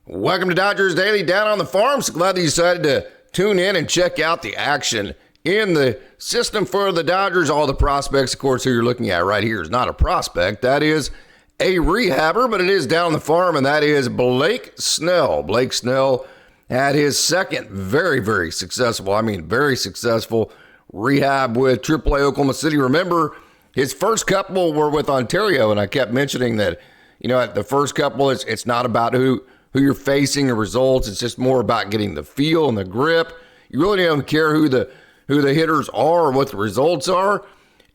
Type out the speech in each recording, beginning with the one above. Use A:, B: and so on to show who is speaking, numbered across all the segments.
A: Welcome to Dodgers Daily down on the farm. So glad that you decided to tune in and check out the action in the system for the Dodgers. All the prospects, of course, who you're looking at right here is not a prospect. That is a rehabber, but it is down on the farm, and that is Blake Snell. Blake Snell had his second very successful rehab with AAA Oklahoma City. Remember, his first couple were with Ontario, and I kept mentioning that, the first couple, it's not about who you're facing or results. It's just more about getting the feel and the grip. You really don't care who the hitters are or what the results are.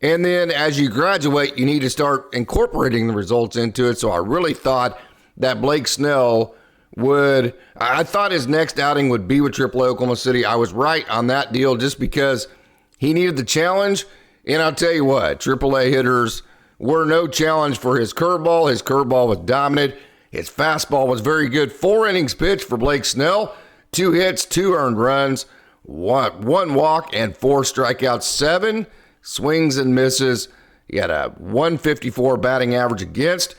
A: And then as you graduate, you need to start incorporating the results into it. So I really thought that Blake Snell I thought his next outing would be with AAA Oklahoma City. I was right on that deal just because he needed the challenge. And I'll tell you what, AAA hitters were no challenge for his curveball. His curveball was dominant. His fastball was very good. 4 innings pitched for Blake Snell. 2 hits, 2 earned runs, one walk, and 4 strikeouts, 7 swings and misses. He had a 154 batting average against.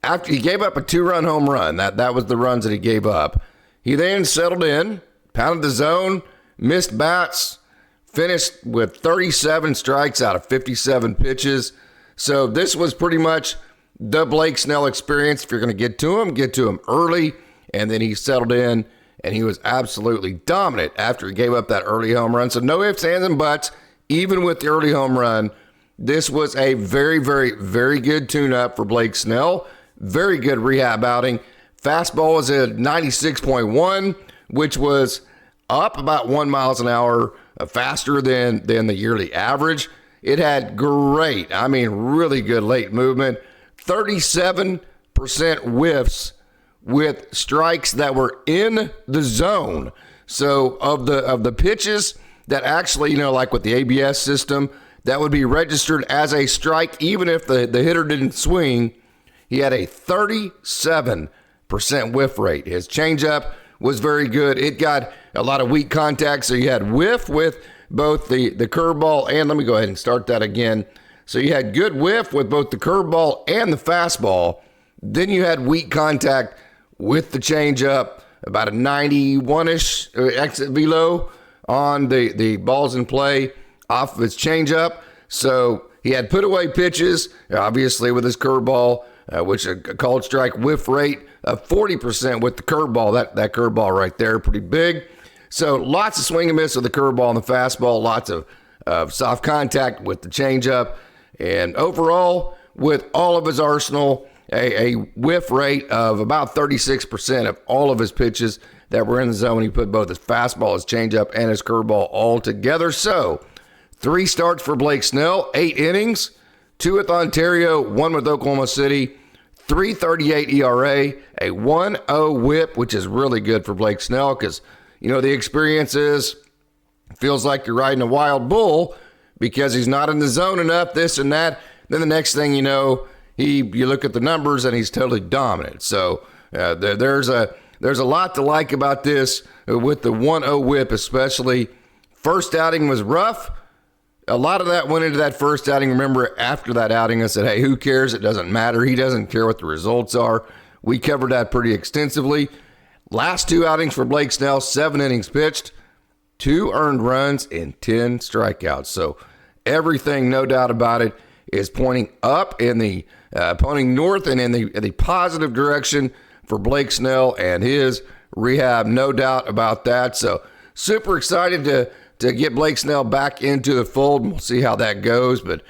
A: After he gave up a 2-run home run, that was the runs that he gave up. He then settled in, pounded the zone, missed bats, finished with 37 strikes out of 57 pitches. So this was pretty much the Blake Snell experience. If you're going to get to him early. And then he settled in, and he was absolutely dominant after he gave up that early home run. So no ifs, ands, and buts, even with the early home run. This was a very good tune-up for Blake Snell. Very good rehab outing. Fastball was at 96.1, which was up about 1 mile an hour faster than the yearly average. It had really good late movement. 37% whiffs with strikes that were in the zone. So of the pitches that actually, like with the ABS system, that would be registered as a strike even if the hitter didn't swing, he had a 37% whiff rate. His changeup was very good. It got a lot of weak contact, so you had whiff with both the curveball and, let me go ahead and start that again. So you had good whiff with both the curveball and the fastball. Then you had weak contact with the changeup, about a 91-ish exit velo on the balls in play off of his changeup. So he had put away pitches, obviously with his curveball, which a called strike whiff rate of 40% with the curveball. That curveball right there, pretty big. So lots of swing and miss with the curveball and the fastball, lots of soft contact with the changeup. And overall, with all of his arsenal, a whiff rate of about 36% of all of his pitches that were in the zone. He put both his fastball, his changeup, and his curveball all together. So 3 starts for Blake Snell, 8 innings, 2 with Ontario, 1 with Oklahoma City, 3.38 ERA, a 1.0 whip, which is really good for Blake Snell because, the experience feels like you're riding a wild bull because he's not in the zone enough, this and that. Then the next thing you know, you look at the numbers and he's totally dominant. So there's a lot to like about this with the 1.0 whip, especially. First outing was rough. A lot of that went into that first outing. Remember, after that outing, I said, hey, who cares? It doesn't matter. He doesn't care what the results are. We covered that pretty extensively. Last 2 outings for Blake Snell, 7 innings pitched, 2 earned runs, and 10 strikeouts. So everything, no doubt about it, is pointing up pointing north and in the positive direction for Blake Snell and his rehab. No doubt about that. So super excited to get Blake Snell back into the fold. We'll see how that goes, but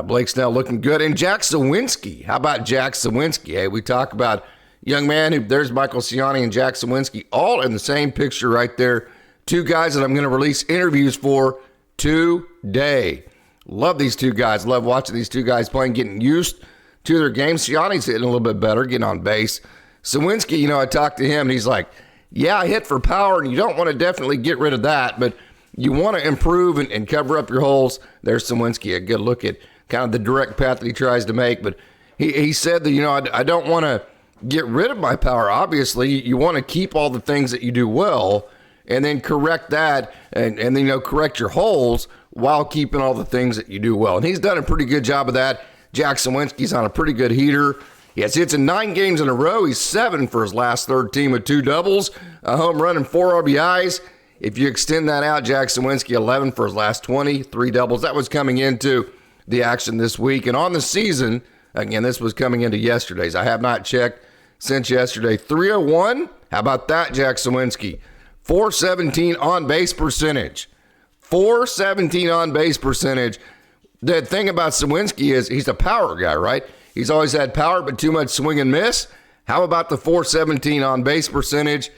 A: Blake Snell looking good. And Jack Swinsky. How about Jack Swinsky? Hey, we talk about young man there's Michael Ciani and Jack Swinsky all in the same picture right there. 2 guys that I'm going to release interviews for today. Love these 2 guys. Love watching these 2 guys playing, getting used to their game. Ciani's hitting a little bit better, getting on base. Swinsky, I talked to him, and he's like, yeah, I hit for power, and you don't want to definitely get rid of that, but you want to improve and cover up your holes. There's Swinsky, a good look at kind of the direct path that he tries to make. But he said that, I don't want to get rid of my power. Obviously, you want to keep all the things that you do well and then correct that and then, correct your holes while keeping all the things that you do well. And he's done a pretty good job of that. Jack Swinsky's on a pretty good heater. He has hits in 9 games in a row. He's 7 for his last 13 with 2 doubles, a home run, and 4 RBIs. If you extend that out, Jack Swinsky 11 for his last 20, 3 doubles. That was coming into the action this week. And on the season, again, this was coming into yesterday's. I have not checked since yesterday. 301. How about that, Jack Swinsky? 417 on base percentage. 417 on base percentage. The thing about Swinsky is he's a power guy, right? He's always had power, but too much swing and miss. How about the 417 on base percentage?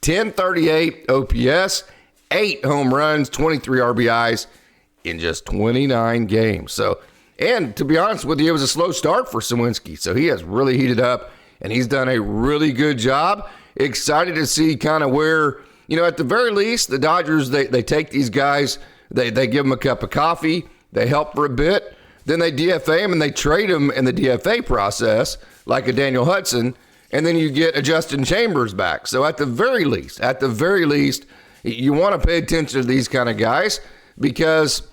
A: 1038 OPS, 8 home runs, 23 RBIs in just 29 games. So, and to be honest with you, it was a slow start for Swinsky. So he has really heated up, and he's done a really good job. Excited to see kind of where, at the very least, the Dodgers, they take these guys, they give them a cup of coffee, they help for a bit, then they DFA them and they trade them in the DFA process, like a Daniel Hudson, and then you get a Justin Chambers back. So at the very least, you want to pay attention to these kind of guys because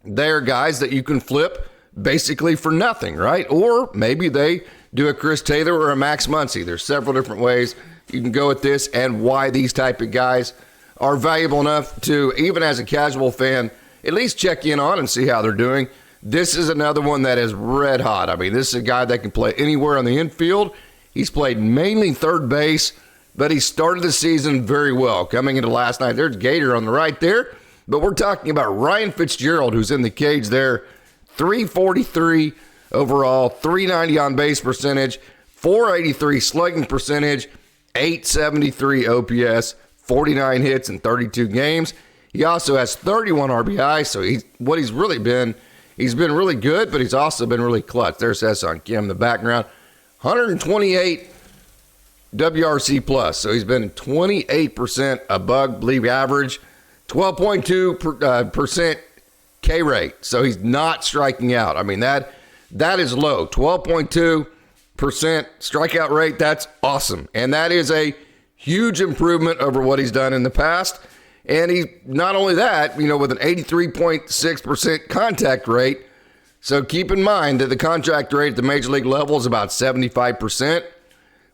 A: they're guys that you can flip basically for nothing, right? Or maybe they do a Chris Taylor or a Max Muncy. There's several different ways you can go with this and why these type of guys are valuable enough to, even as a casual fan, at least check in on and see how they're doing. This is another one that is red hot. I mean, this is a guy that can play anywhere on the infield. He's played mainly third base, but he started the season very well. Coming into last night, there's Gator on the right there, but we're talking about Ryan Fitzgerald, who's in the cage there. 343 overall, 390 on base percentage, 483 slugging percentage, 873 OPS, 49 hits in 32 games. He also has 31 RBI, so he's been really good, but he's also been really clutch. There's S on Kim in the background. 128 WRC plus, so he's been 28% above league average, 12.2% K rate, so he's not striking out. I mean, that is low. 12.2% strikeout rate, that's awesome. And that is a huge improvement over what he's done in the past. And he, not only that, with an 83.6% contact rate. So keep in mind that the contact rate at the major league level is about 75%.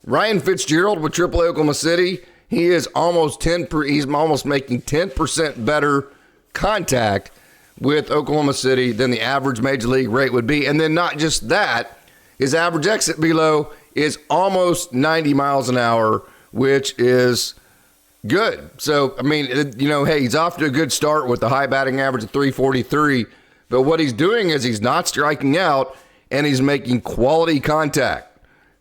A: Ryan Fitzgerald with AAA Oklahoma City, he's almost making 10% better contact with Oklahoma City than the average major league rate would be. And then not just that, his average exit velo is almost 90 miles an hour, which is good. So, I mean, hey, he's off to a good start with the high batting average of 343. But what he's doing is he's not striking out and he's making quality contact.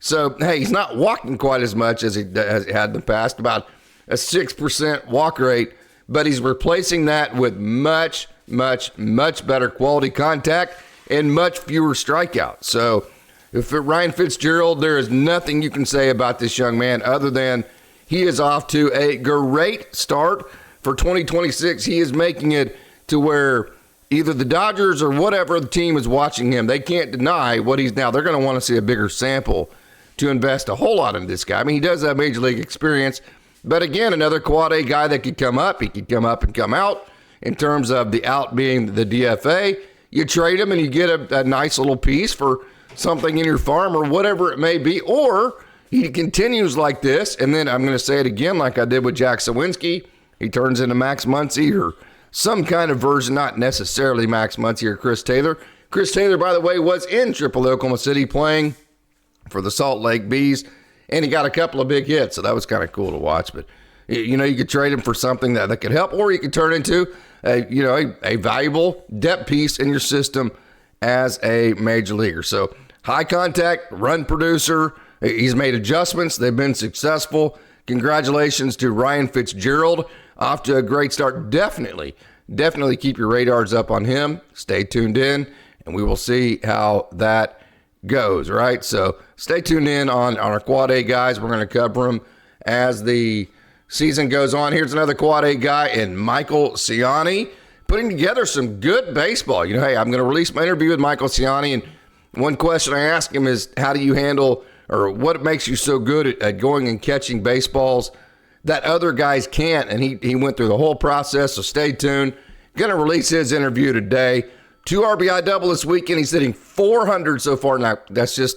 A: So, hey, he's not walking quite as much as he had in the past, about a 6% walk rate, but he's replacing that with much, much, much better quality contact and much fewer strikeouts. So, if Ryan Fitzgerald, there is nothing you can say about this young man other than he is off to a great start for 2026. He is making it to where either the Dodgers or whatever the team is watching him, they can't deny what he's now. They're going to want to see a bigger sample to invest a whole lot in this guy. I mean, he does have major league experience, but again, another quad A guy that could come up. He could come up and come out in terms of the out being the DFA. You trade him and you get a nice little piece for something in your farm or whatever it may be, or he continues like this, and then I'm going to say it again like I did with Jack Swinsky. He turns into Max Muncy or some kind of version, not necessarily Max Muncy or Chris Taylor. Chris Taylor, by the way, was in AAA Oklahoma City playing for the Salt Lake Bees, and he got a couple of big hits, so that was kind of cool to watch. But, you could trade him for something that could help, or you could turn into a valuable depth piece in your system as a major leaguer. So high contact, run producer. He's made adjustments. They've been successful. Congratulations to Ryan Fitzgerald. Off to a great start. Definitely keep your radars up on him. Stay tuned in, and we will see how that goes, right? So stay tuned in on our Quad A guys. We're going to cover them as the season goes on. Here's another Quad A guy in Michael Ciani, putting together some good baseball. Hey, I'm going to release my interview with Michael Ciani, and one question I ask him is, how do you handle, or what makes you so good at going and catching baseballs that other guys can't? And he went through the whole process, so stay tuned. Going to release his interview today. 2 RBI double this weekend. He's hitting 400 so far. Now, that's just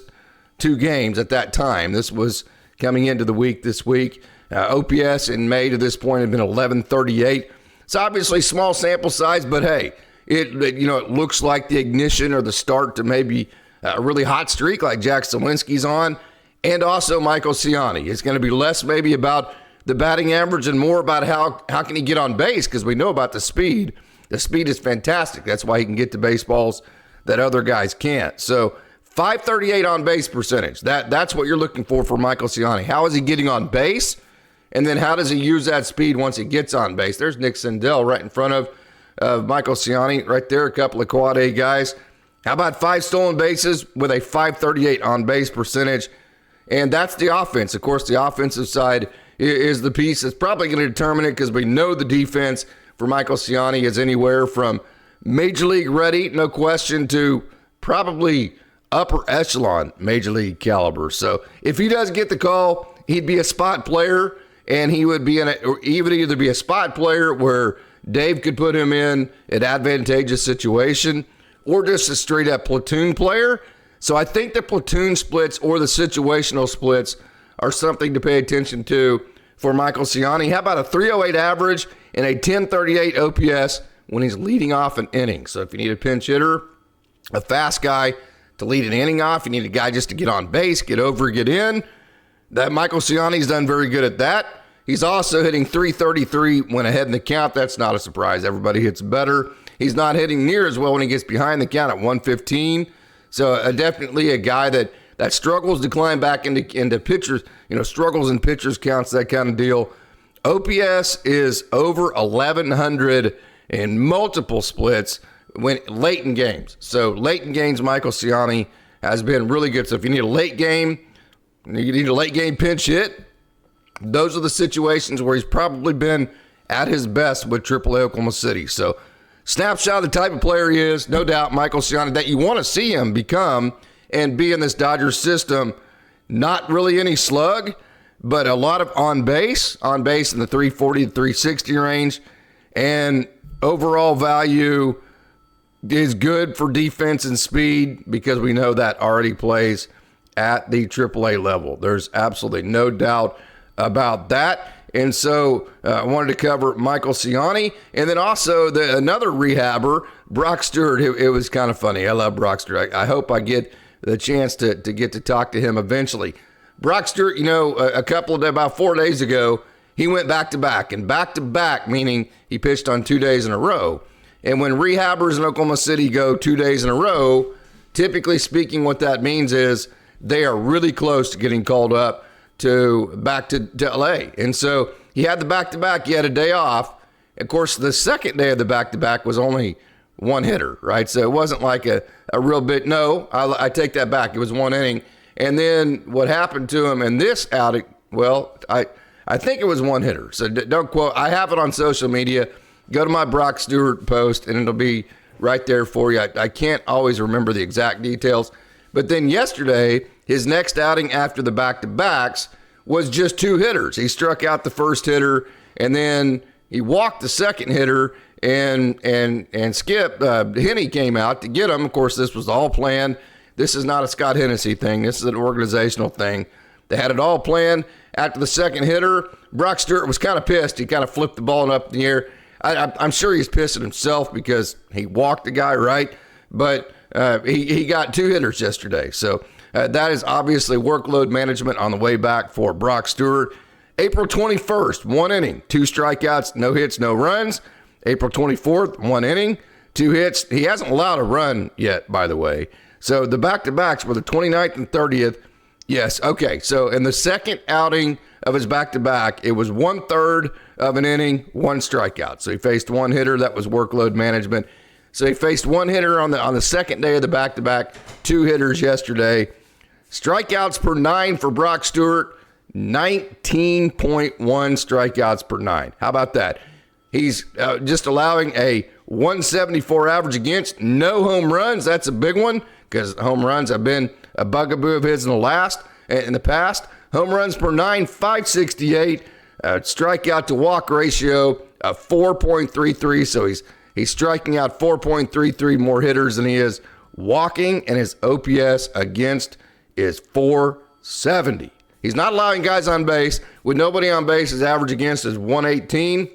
A: 2 games at that time. This was coming into the week this week. OPS in May to this point had been 1138. It's obviously small sample size, but hey, it looks like the ignition or the start to maybe a really hot streak like Jack Swinsky's on, and also Michael Ciani. It's going to be less maybe about the batting average and more about how can he get on base, because we know about the speed. The speed is fantastic. That's why he can get to baseballs that other guys can't. So 538 on base percentage. That's what you're looking for Michael Ciani. How is he getting on base? And then how does he use that speed once he gets on base? There's Nick Sendell right in front of Michael Ciani right there, a couple of quad A guys. How about 5 stolen bases with a 538 on base percentage? And that's the offense. Of course, the offensive side is the piece that's probably going to determine it, because we know the defense for Michael Ciani is anywhere from major league ready, no question, to probably upper echelon major league caliber. So if he does get the call, he'd be a spot player, and he would be he would either be a spot player where Dave could put him in an advantageous situation, or just a straight up platoon player. So I think the platoon splits or the situational splits are something to pay attention to for Michael Ciani. How about a 308 average and a 1038 OPS when he's leading off an inning? So if you need a pinch hitter, a fast guy to lead an inning off, you need a guy just to get on base, get over, get in. That Michael Ciani's done very good at that. He's also hitting 333 when ahead in the count. That's not a surprise. Everybody hits better. He's not hitting near as well when he gets behind the count at 115. So definitely a guy that struggles to climb back into pitchers, struggles in pitchers counts, that kind of deal. OPS is over 1,100 in multiple splits when late in games. So late in games, Michael Ciani has been really good. So if you need a late game pinch hit, those are the situations where he's probably been at his best with AAA Oklahoma City. So snapshot of the type of player he is, no doubt, Michael Ciani, that you want to see him become and be in this Dodgers system. Not really any slug, but a lot of on base in the 340 to 360 range, and overall value is good for defense and speed, because we know that already plays at the AAA level. There's absolutely no doubt about that. And so I wanted to cover Michael Ciani, and then also another rehabber, Brock Stewart. It was kind of funny. I love Brock Stewart. I hope I get the chance to get to talk to him eventually. Brock Stewart, about 4 days ago, he went back-to-back, and back-to-back meaning he pitched on 2 days in a row. And when rehabbers in Oklahoma City go 2 days in a row, typically speaking, what that means is they are really close to getting called up back to LA. And so he had the back-to-back, he had a day off. Of course, the second day of the back-to-back was only one hitter, right? So it wasn't like a real bit. No, I take that back. It was one inning. And then what happened to him in this outing, well, I think it was one hitter. So don't quote. I have it on social media. Go to my Brock Stewart post, and it'll be right there for you. I can't always remember the exact details. But then yesterday, his next outing after the back-to-backs was just 2 hitters. He struck out the first hitter, and then he walked the second hitter, and Skip Henney came out to get him. Of course, this was all planned. This is not a Scott Hennessy thing. This is an organizational thing. They had it all planned. After the second hitter, Brock Stewart was kind of pissed. He kind of flipped the ball up in the air. I'm sure he's pissed at himself because he walked the guy, right? But he got 2 hitters yesterday. So that is obviously workload management on the way back for Brock Stewart. April 21st, 1 inning, 2 strikeouts, no hits, no runs. April 24th, 1 inning, 2 hits. He hasn't allowed a run yet, by the way. So the back-to-backs were the 29th and 30th. Yes, okay. So in the second outing of his back-to-back, it was 1/3 of an inning, 1 strikeout. So he faced 1 hitter. That was workload management. So he faced 1 hitter on the second day of the back-to-back, 2 hitters yesterday. Strikeouts per 9 for Brock Stewart, 19.1 strikeouts per 9. How about that? He's just allowing a 174 average against, no home runs. That's a big one because home runs have been a bugaboo of his in the past. Home runs per 9, 568. Strikeout to walk ratio of 4.33. So he's striking out 4.33 more hitters than he is walking, and his OPS against is 470. He's not allowing guys on base. With nobody on base, his average against is 118.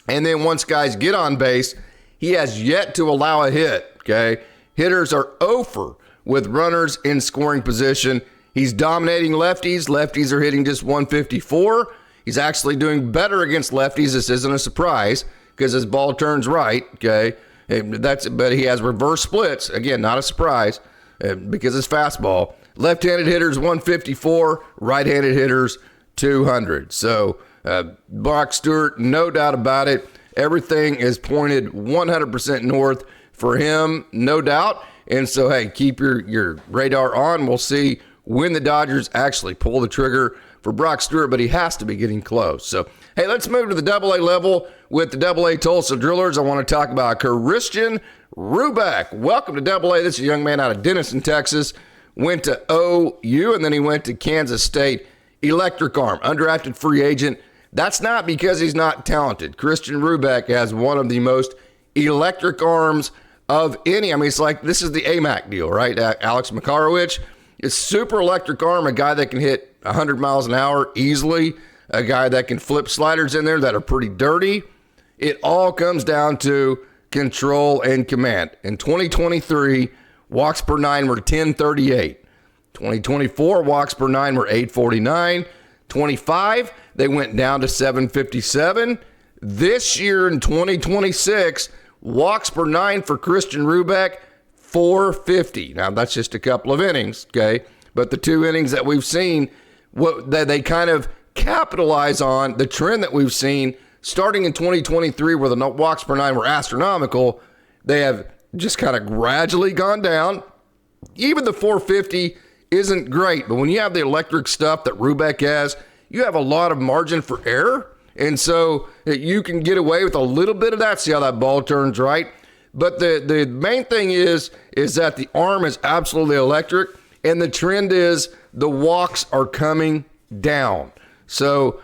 A: And then once guys get on base, he has yet to allow a hit, okay? Hitters are over with runners in scoring position. He's dominating lefties. Lefties are hitting just 154. He's actually doing better against lefties. This isn't a surprise because his ball turns right, okay? But he has reverse splits. Again, not a surprise because it's fastball. Left-handed hitters 154, right-handed hitters 200. So Brock Stewart, no doubt about it. Everything is pointed 100% north for him, no doubt. And so, hey, keep your radar on. We'll see when the Dodgers actually pull the trigger for Brock Stewart, but he has to be getting close. So, hey, let's move to the AA level with the AA Tulsa Drillers. I want to talk about Christian Ruebeck. Welcome to AA. This is a young man out of Denison, Texas. Went to OU, and then he went to Kansas State. Electric arm, undrafted free agent. That's not because he's not talented. Christian Ruebeck has one of the most electric arms of any. I mean, it's like this is the AMAC deal, right? Alex Makarowicz is super electric arm, a guy that can hit 100 miles an hour easily, a guy that can flip sliders in there that are pretty dirty. It all comes down to control and command. In 2023, walks per nine were 1038. 2024, walks per nine were 849. 25, they went down to 757. This year in 2026, walks per nine for Christian Ruebeck, 450. Now, that's just a couple of innings, okay? But the two innings that we've seen, that they kind of capitalize on the trend that we've seen starting in 2023 where the walks per nine were astronomical. They have just kind of gradually gone down. Even the 450 isn't great, but when you have the electric stuff that Ruebeck has, you have a lot of margin for error. And so you can get away with a little bit of that. See how that ball turns right. But the main thing is that the arm is absolutely electric, and the trend is the walks are coming down. So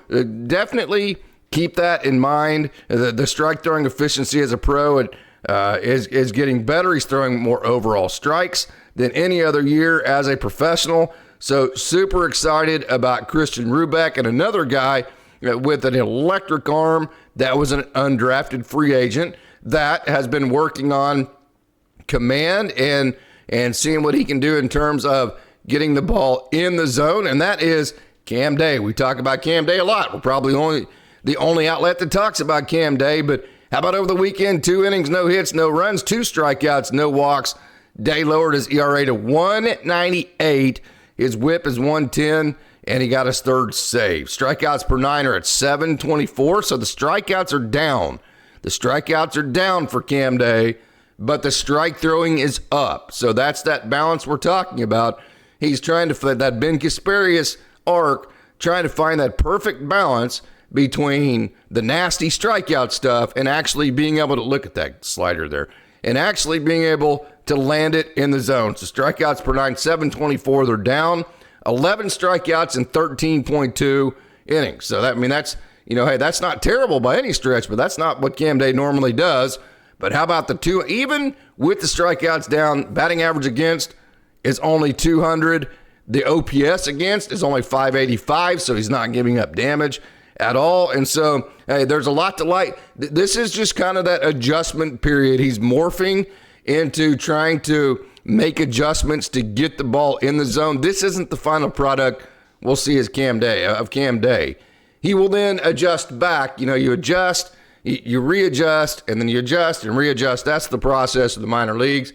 A: definitely keep that in mind. The strike throwing efficiency as a pro is getting better. He's throwing more overall strikes than any other year as a professional. So super excited about Christian Ruebeck, and another guy with an electric arm that was an undrafted free agent that has been working on command and seeing what he can do in terms of getting the ball in the zone, and that is Cam Day. We talk about Cam Day a lot. We're probably the only outlet that talks about Cam Day, but how about over the weekend? 2 innings, no hits, no runs, 2 strikeouts, no walks. Day lowered his ERA to 198. His whip is 110, and he got his third save. Strikeouts per nine are at 724, so the strikeouts are down. The strikeouts are down for Cam Day, but the strike throwing is up. So that's that balance we're talking about. He's trying to find that Ben Kasperius arc, trying to find that perfect balance between the nasty strikeout stuff and actually being able to look at that slider there and actually being able to land it in the zone. So strikeouts per nine, 724, they're down. 11 strikeouts in 13.2 innings. So that's, hey, that's not terrible by any stretch, but that's not what Cam Day normally does. But how about the two, even with the strikeouts down, batting average against is only 200. The OPS against is only 585, so he's not giving up damage at all. And so, hey, there's a lot to like. This is just kind of that adjustment period. He's morphing into trying to make adjustments to get the ball in the zone. This isn't the final product we'll see as Cam Day. He will then adjust back. You adjust, you readjust, and then you adjust and readjust. That's the process of the minor leagues.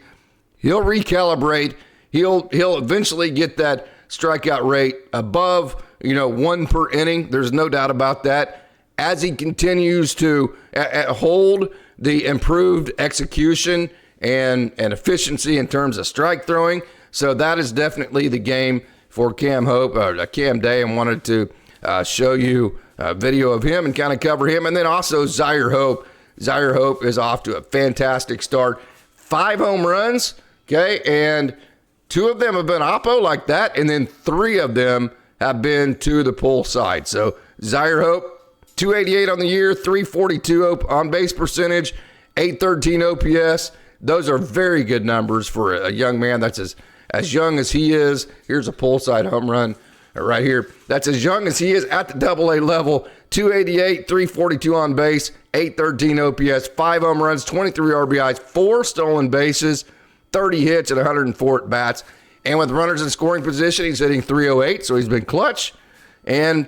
A: He'll recalibrate. He'll eventually get that strikeout rate above, 1 per inning. There's no doubt about that. As he continues to hold the improved execution and efficiency in terms of strike throwing. So that is definitely the game for Cam Day, and wanted to show you a video of him and kind of cover him. And then also Zire Hope. Zire Hope is off to a fantastic start. 5 home runs, okay, and 2 of them have been oppo like that, and then 3 of them have been to the pull side. So Zire Hope, 288 on the year, 342 on base percentage, 813 OPS. Those are very good numbers for a young man that's as young as he is. Here's a pull side home run right here. That's as young as he is at the AA level. 288, 342 on base, 813 OPS, 5 home runs, 23 RBIs, 4 stolen bases, 30 hits, and 104 at bats. And with runners in scoring position, he's hitting 308, so he's been clutch. And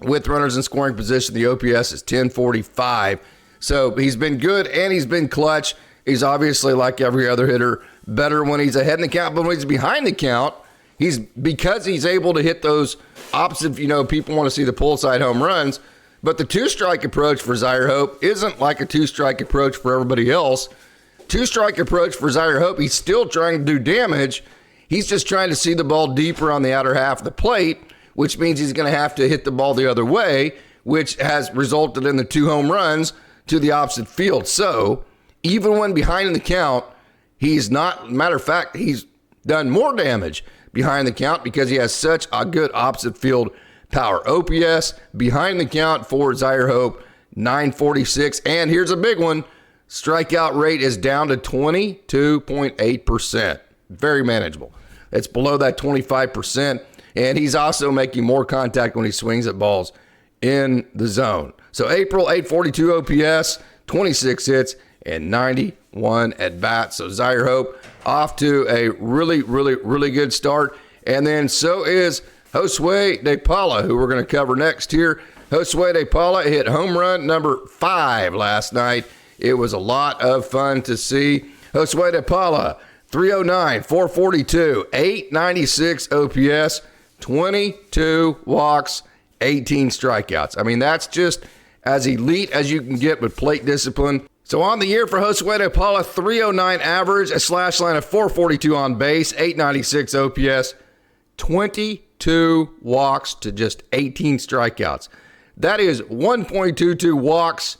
A: with runners in scoring position, the OPS is 1045. So he's been good and he's been clutch. He's obviously, like every other hitter, better when he's ahead in the count, but when he's behind the count, because he's able to hit those opposite, people want to see the pull side home runs, but the two-strike approach for Zire Hope isn't like a two-strike approach for everybody else. Two-strike approach for Zire Hope, he's still trying to do damage. He's just trying to see the ball deeper on the outer half of the plate, which means he's going to have to hit the ball the other way, which has resulted in the 2 home runs to the opposite field. So even when behind in the count, he's not, matter of fact, he's done more damage behind the count because he has such a good opposite field power. OPS behind the count for Zire Hope, 946. And here's a big one. Strikeout rate is down to 22.8%. Very manageable. It's below that 25%. And he's also making more contact when he swings at balls in the zone. So April, 842 OPS, 26 hits, and 91 at bats. So Zire Hope off to a really, really, really good start. And then so is Josue DePaula, who we're going to cover next here. Josue DePaula hit home run number 5 last night. It was a lot of fun to see. Josue DePaula, 309, 442, 896 OPS, 22 walks, 18 strikeouts. I mean, that's just as elite as you can get with plate discipline. So on the year for Josue DePaula, 309 average, a slash line of 442 on base, 896 OPS, 22 walks to just 18 strikeouts. That is 1.22 walks.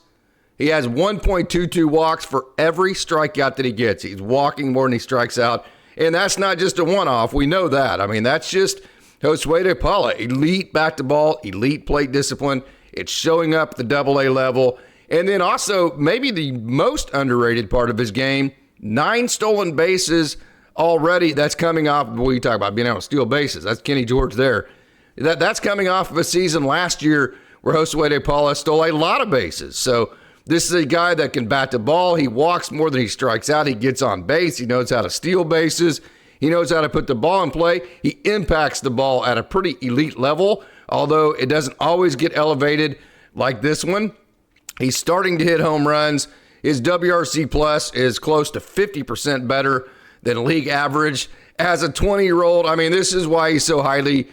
A: He has 1.22 walks for every strikeout that he gets. He's walking more than he strikes out. And that's not just a one-off. We know that. I mean, that's just Josue DePaula. Elite back-to-ball, elite plate discipline. It's showing up at the AA level. And then also, maybe the most underrated part of his game, 9 stolen bases already. That's coming off, what you talk about, being able to steal bases. That's Kenny George there. That's coming off of a season last year where Josue DePaula stole a lot of bases. So this is a guy that can bat the ball. He walks more than he strikes out. He gets on base. He knows how to steal bases. He knows how to put the ball in play. He impacts the ball at a pretty elite level, although it doesn't always get elevated like this one. He's starting to hit home runs. His WRC plus is close to 50% better than league average. As a 20-year-old, I mean, this is why he's so highly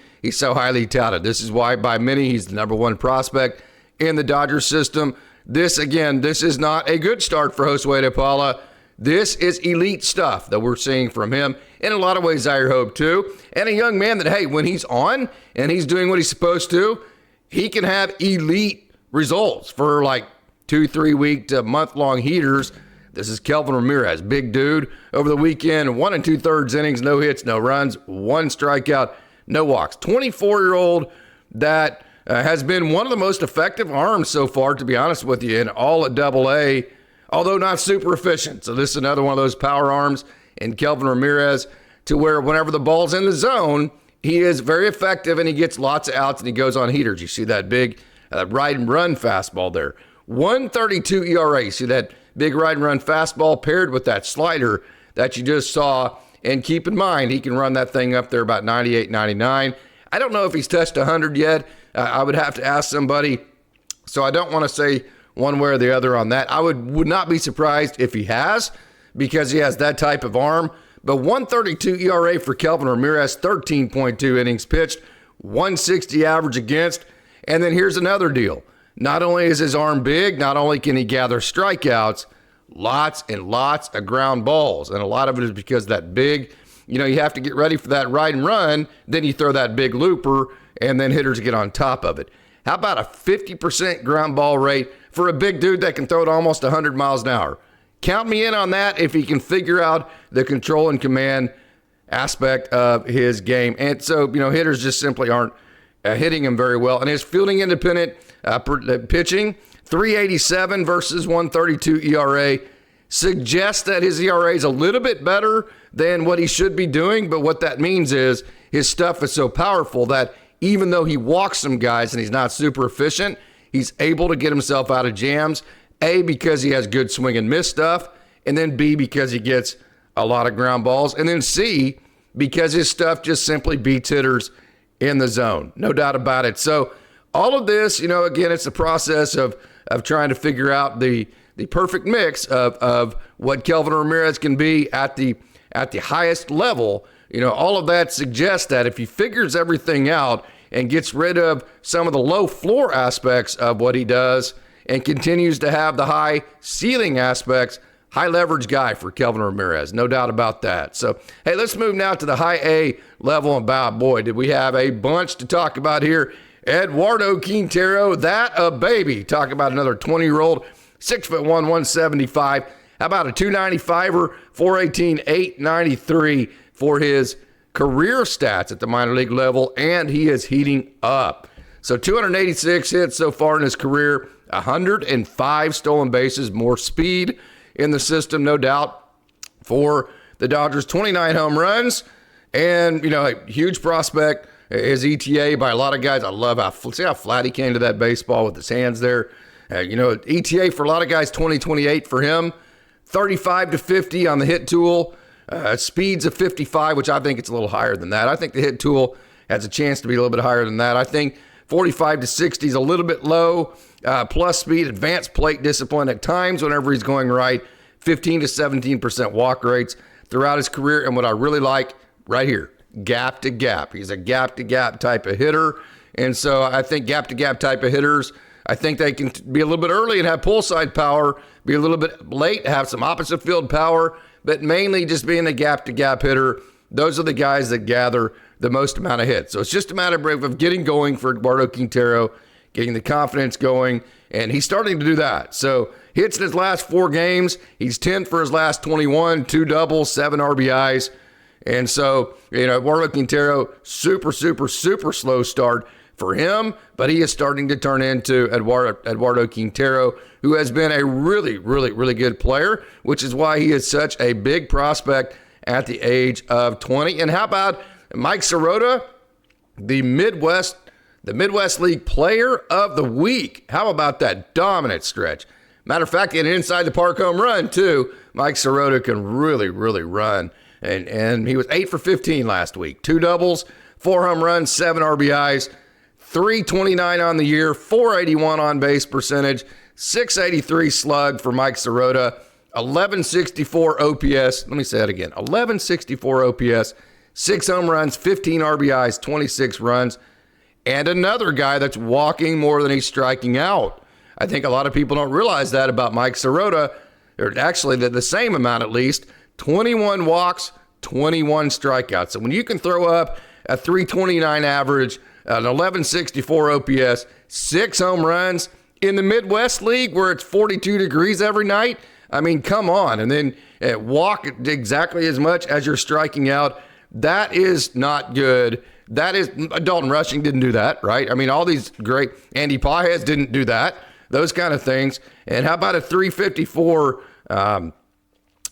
A: touted. This is why by many he's the number 1 prospect in the Dodgers system. This is not a good start for Josue DePaula. This is elite stuff that we're seeing from him. In a lot of ways, Zire Hope too. And a young man that, hey, when he's on and he's doing what he's supposed to, he can have elite results for like 2-3 week to month-long heaters. This is Kelvin Ramirez, big dude. Over the weekend, 1 2/3 innings, no hits, no runs, 1 strikeout, no walks. 24-year-old that has been one of the most effective arms so far, to be honest with you, in all at AA, although not super efficient. So this is another one of those power arms in Kelvin Ramirez, to where whenever the ball's in the zone, he is very effective and he gets lots of outs and he goes on heaters. You see that big ride and run fastball there. 1.32 ERA. You see that big ride and run fastball paired with that slider that you just saw. And keep in mind, he can run that thing up there about 98, 99. I don't know if he's touched 100 yet. I would have to ask somebody. So I don't want to say one way or the other on that. I would not be surprised if he has, because he has that type of arm. But 1.32 ERA for Kelvin Ramirez, 13.2 innings pitched, 160 average against. And then here's another deal. Not only is his arm big, not only can he gather strikeouts, lots and lots of ground balls. And a lot of it is because that big, you have to get ready for that ride and run. Then you throw that big looper and then hitters get on top of it. How about a 50% ground ball rate for a big dude that can throw it almost 100 miles an hour? Count me in on that if he can figure out the control and command aspect of his game. And so, hitters just simply aren't hitting him very well. And his fielding independent pitching, 387 versus 132 ERA, suggests that his ERA is a little bit better than what he should be doing. But what that means is his stuff is so powerful that even though he walks some guys and he's not super efficient, he's able to get himself out of jams, A, because he has good swing and miss stuff, and then B, because he gets a lot of ground balls, and then C, because his stuff just simply beats hitters in the zone. No doubt about it. So all of this, again, it's a process of trying to figure out the perfect mix of what Kelvin Ramirez can be at the highest level. All of that suggests that if he figures everything out and gets rid of some of the low floor aspects of what he does and continues to have the high ceiling aspects, high leverage guy for Kelvin Ramirez. No doubt about that. So, hey, let's move now to the high A level. And boy, did we have a bunch to talk about here. Eduardo Quintero, that a baby. Talk about another 20-year-old, 6'1", 175. How about a 295er, 418, 893 for his career stats at the minor league level, and he is heating up. So 286 hits so far in his career, 105 stolen bases, more speed in the system, no doubt, for the Dodgers. 29 home runs, and, a huge prospect. His ETA by a lot of guys. I love see how flat he came to that baseball with his hands there. ETA for a lot of guys, 20-28 for him. 35 to 50 on the hit tool. Speeds of 55, which I think it's a little higher than that. I think the hit tool has a chance to be a little bit higher than that. I think 45 to 60 is a little bit low. Plus speed, advanced plate discipline at times whenever he's going right. 15 to 17% walk rates throughout his career. And what I really like right here, gap to gap. He's a gap to gap type of hitter. And so I think gap to gap type of hitters, I think they can be a little bit early and have pull side power, be a little bit late, have some opposite field power, but mainly just being a gap to gap hitter. Those are the guys that gather the most amount of hits. So it's just a matter of getting going for Eduardo Quintero, getting the confidence going, and he's starting to do that. So hits in his last 4 games. He's 10 for his last 21, 2 doubles, 7 RBIs. And so, Eduardo Quintero, super slow start for him, but he is starting to turn into Eduardo Quintero, who has been a really good player, which is why he is such a big prospect at the age of 20. And how about Mike Sirota, the Midwest League Player of the Week? How about that dominant stretch? Matter of fact, an inside the park home run too. Mike Sirota can really run, and he was 8 for 15 last week. 2 doubles, 4 home runs, 7 RBIs. 329 on the year, 481 on base percentage, 683 slug for Mike Sirota, 1164 OPS. Let me say that again. 1164 OPS, 6 home runs, 15 RBIs, 26 runs, and another guy that's walking more than he's striking out. I think a lot of people don't realize that about Mike Sirota. Or actually, the same amount at least. 21 walks, 21 strikeouts. So when you can throw up a 329 average, an 1164 OPS, 6 home runs in the Midwest League where it's 42 degrees every night. I mean, come on. And then walk exactly as much as you're striking out. That is not good. That is, Dalton Rushing didn't do that, right? I mean, all these great, Andy Pajes didn't do that, those kind of things. And how about a 354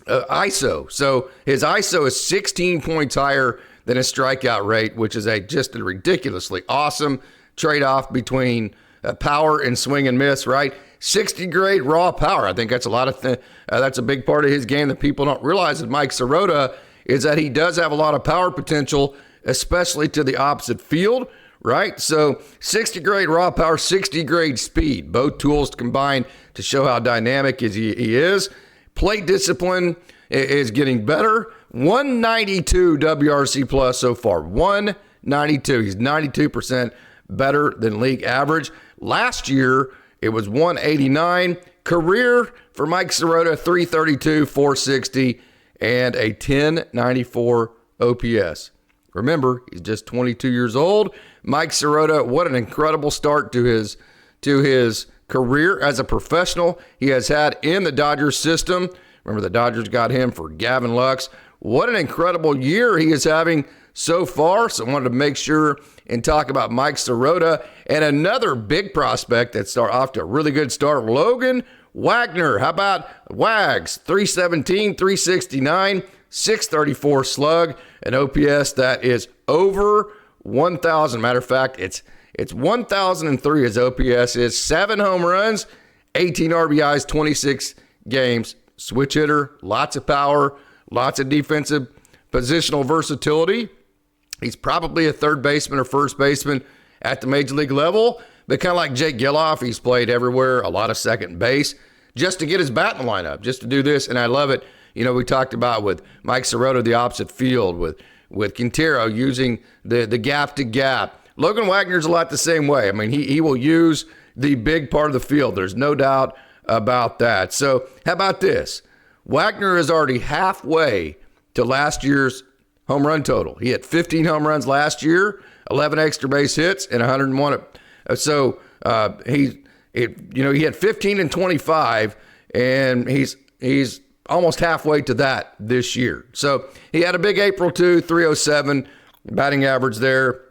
A: ISO? So his ISO is 16 points higher than his strikeout rate, which is just a ridiculously awesome trade-off between power and swing and miss, right? 60 grade raw power. I think that's that's a big part of his game that people don't realize with Mike Sirota is that he does have a lot of power potential, especially to the opposite field, right? So 60 grade raw power, 60 grade speed, both tools combined to show how dynamic he is. Plate discipline is getting better. 192 WRC plus so far. 192. He's 92% better than league average. Last year, it was 189. Career for Mike Sirota, 332, 460, and a 1094 OPS. Remember, he's just 22 years old. Mike Sirota, what an incredible start to his career as a professional he has had in the Dodgers system. Remember, the Dodgers got him for Gavin Lux. What an incredible year he is having so far. So I wanted to make sure and talk about Mike Sirota and another big prospect that start off to a really good start, Logan Wagner, how about Wags? 317, 369, 634 slug, an OPS that is over 1,000. Matter of fact, it's 1,003 his OPS is. 7 home runs, 18 RBIs, 26 games. Switch hitter, lots of power, lots of defensive positional versatility. He's probably a third baseman or first baseman at the major league level, but kind of like Jake Geloff, he's played everywhere, a lot of second base, just to get his bat in the lineup, just to do this, and I love it. You know, we talked about with Mike Sirota, the opposite field, with Quintero using the gap to gap. Logan Wagner's a lot the same way. I mean, he will use the big part of the field. There's no doubt about that. So how about this? Wagner is already halfway to last year's home run total. He had 15 home runs last year, 11 extra base hits, and 101. So he had 15 and 25, and he's almost halfway to that this year. So he had a big April 2, 307 batting average there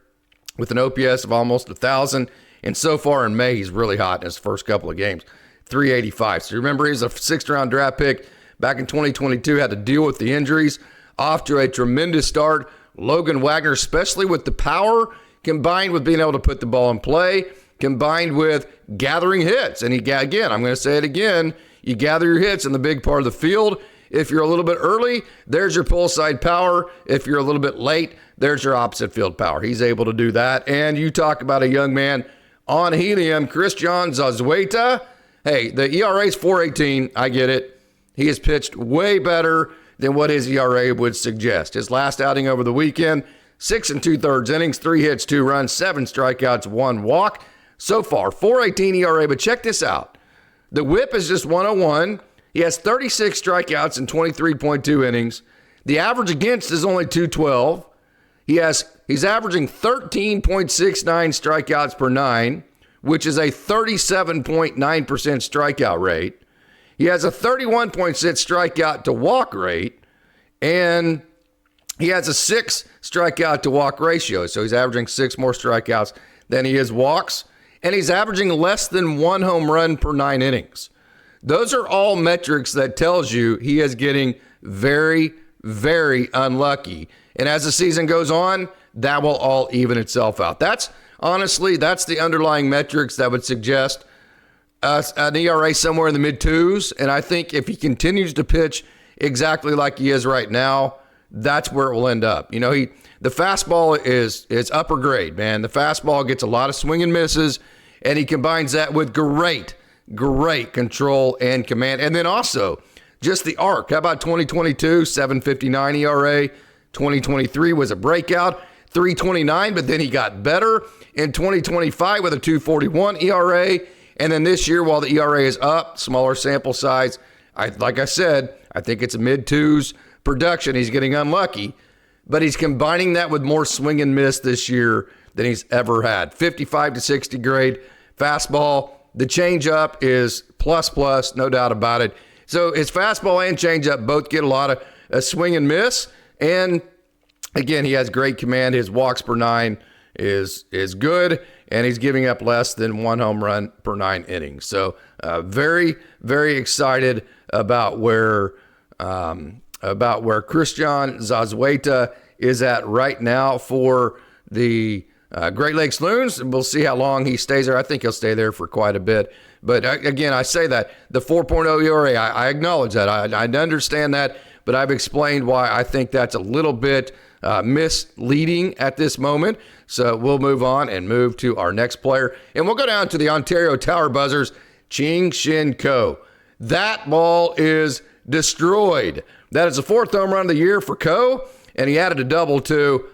A: with an OPS of almost 1,000. And so far in May, he's really hot in his first couple of games, 385. So remember, he's a 6th-round draft pick back in 2022, had to deal with the injuries. Off to a tremendous start. Logan Wagner, especially with the power, combined with being able to put the ball in play, combined with gathering hits. And again, I'm going to say it again, you gather your hits in the big part of the field. If you're a little bit early, there's your pull side power. If you're a little bit late, there's your opposite field power. He's able to do that. And you talk about a young man on helium, Christian Zazueta. Hey, the ERA is 4.18. I get it. He has pitched way better than what his ERA would suggest. His last outing over the weekend, 6 2/3 innings, 3 hits, 2 runs, 7 strikeouts, 1 walk. So far, 4.18 ERA, but check this out. The whip is just 101. He has 36 strikeouts in 23.2 innings. The average against is only 212. He's averaging 13.69 strikeouts per 9, which is a 37.9% strikeout rate. He has a 31.6 strikeout to walk rate, and he has a 6 strikeout to walk ratio. So he's averaging 6 more strikeouts than he is walks, and he's averaging less than 1 home run per 9 innings. Those are all metrics that tells you he is getting very, very unlucky. And as the season goes on, that will all even itself out. That's the underlying metrics that would suggest an ERA somewhere in the mid-2s. And I think if he continues to pitch exactly like he is right now, that's where it will end up. You know, the fastball is upper grade, man. The fastball gets a lot of swing and misses, and he combines that with great control and command. And then also just the arc. How about 2022, 7.59 ERA. 2023 was a breakout, 3.29, but then he got better in 2025 with a 2.41 ERA. And then this year, while the ERA is up, smaller sample size, like I said, I think it's a mid-2s production. He's getting unlucky, but he's combining that with more swing and miss this year than he's ever had. 55 to 60 grade fastball. The changeup is plus, no doubt about it. So his fastball and changeup both get a lot of swing and miss. And again, he has great command. His walks per 9 is good, and he's giving up less than 1 home run per 9 innings. So very, very excited about where Christian Zazueta is at right now for the Great Lakes Loons. We'll see how long he stays there. I think he'll stay there for quite a bit. But again, I say that the 4.0 ERA, I acknowledge that. I understand that, but I've explained why I think that's a little bit misleading at this moment. So we'll move on and move to our next player. And we'll go down to the Ontario Tower Buzzers, Ching-Shin Co. That ball is destroyed. That is the 4th home run of the year for Co. And he added a double too.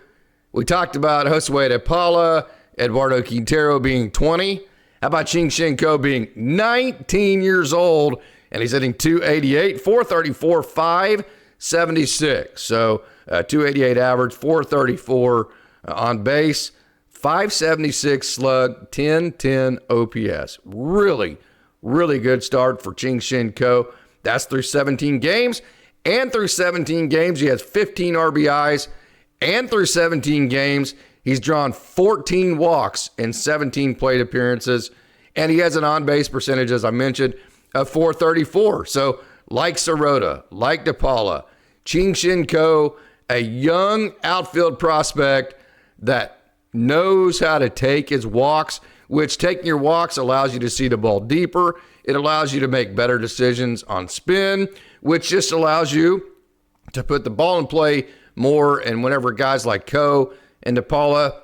A: We talked about Josué Paula, Eduardo Quintero being 20. How about Ching-Shin Co being 19 years old, and he's hitting 288, 434, 576. So 288 average, 434 on base, 576 slug, 1010 OPS. Really, really good start for Ching-Shin Co. That's through 17 games, and through 17 games, he has 15 RBIs, and through 17 games, he's drawn 14 walks in 17 plate appearances, and he has an on-base percentage, as I mentioned, of 434. So like Sirota, like DePaula, Ching-Shin Co, a young outfield prospect that knows how to take his walks, which taking your walks allows you to see the ball deeper. It allows you to make better decisions on spin, which just allows you to put the ball in play more. And whenever guys like Co and DePaula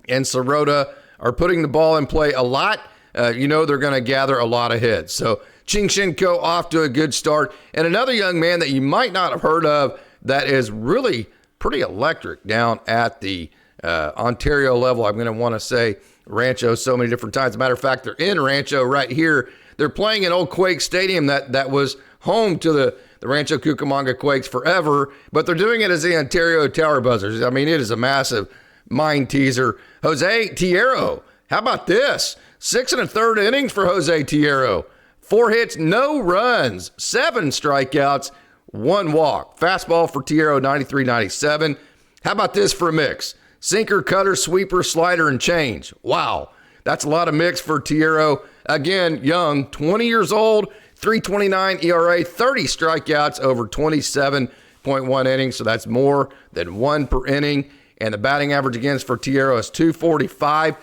A: and Sirota are putting the ball in play a lot, they're going to gather a lot of hits. So Ching-Shin Co off to a good start. And another young man that you might not have heard of that is really pretty electric down at the Ontario level. I'm going to want to say Rancho so many different times. As a matter of fact, they're in Rancho right here. They're playing in old Quake Stadium that was home to the Rancho Cucamonga Quakes forever, but they're doing it as the Ontario Tower Buzzers. I mean, it is a massive mind teaser. Jose Tierro, how about this? 6 1/3 innings for Jose Tierro. 4 hits, no runs, 7 strikeouts, 1 walk. Fastball for Tierro, 93-97. How about this for a mix? Sinker, cutter, sweeper, slider, and change. Wow, that's a lot of mix for Tierro. Again, young, 20 years old, 3.29 ERA, 30 strikeouts over 27.1 innings. So that's more than 1 per inning. And the batting average against for Tierro is 245.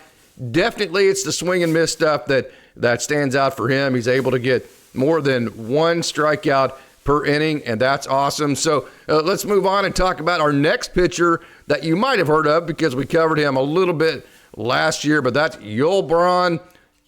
A: Definitely it's the swing and miss stuff that stands out for him. He's able to get more than 1 strikeout per inning, and that's awesome. So let's move on and talk about our next pitcher that you might have heard of because we covered him a little bit last year, but that's Yulbron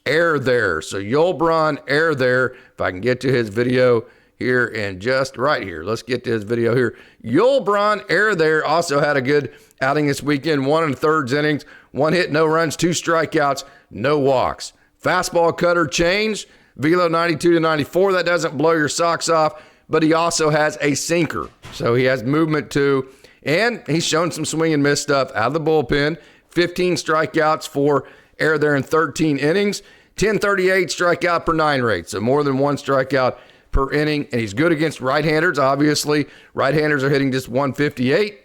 A: Air there. So Yulbron Air there, if I can get to his video here and just right here. Let's get to his video here. Yulbron Air there also had a good outing this weekend. 1 1/3 innings, 1 hit, no runs, 2 strikeouts, no walks. Fastball, cutter, change, velo 92-94. That doesn't blow your socks off, but he also has a sinker. So he has movement too, and he's shown some swing and miss stuff out of the bullpen. 15 strikeouts for Air there in 13 innings. 10.38 strikeout per 9 rate, so more than 1 strikeout per inning, and he's good against right-handers. Obviously, right-handers are hitting just 158.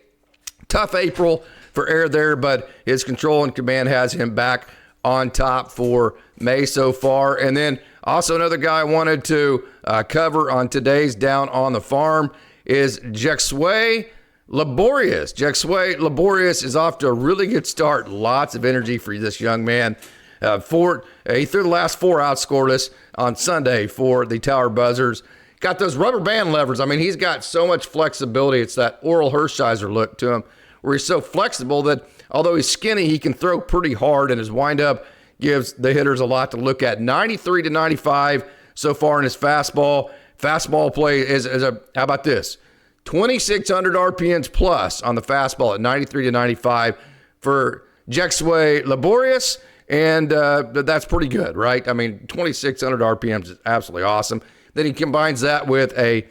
A: Tough April for Air there, but his control and command has him back on top for May so far. And then also another guy I wanted to cover on today's Down on the Farm is Jexway Laborious. Jexway Laborious is off to a really good start. Lots of energy for this young man. He threw the last 4 out scoreless on Sunday for the Tower Buzzers. Got those rubber band levers. I mean, he's got so much flexibility. It's that Oral Hershiser look to him where he's so flexible that although he's skinny, he can throw pretty hard, and his windup gives the hitters a lot to look at. 93-95 so far in his fastball. Fastball play is how about this? 2,600 RPMs plus on the fastball at 93-95 for Jexway Laborious. And that's pretty good, right? I mean, 2,600 RPMs is absolutely awesome. Then he combines that with a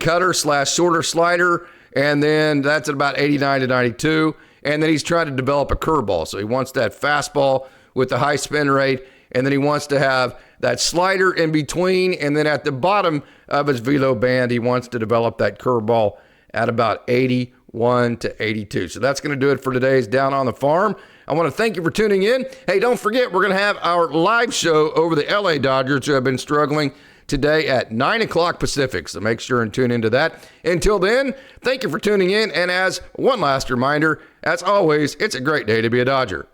A: cutter / shorter slider, and then that's at about 89-92. And then he's trying to develop a curveball. So he wants that fastball with the high spin rate, and then he wants to have that slider in between, and then at the bottom of his velo band, he wants to develop that curveball at about 81-82. So that's going to do it for today's Down on the Farm. I want to thank you for tuning in. Hey, don't forget, we're going to have our live show over the LA Dodgers, who have been struggling today at 9 o'clock Pacific. So make sure and tune into that. Until then, thank you for tuning in. And as one last reminder, as always, it's a great day to be a Dodger.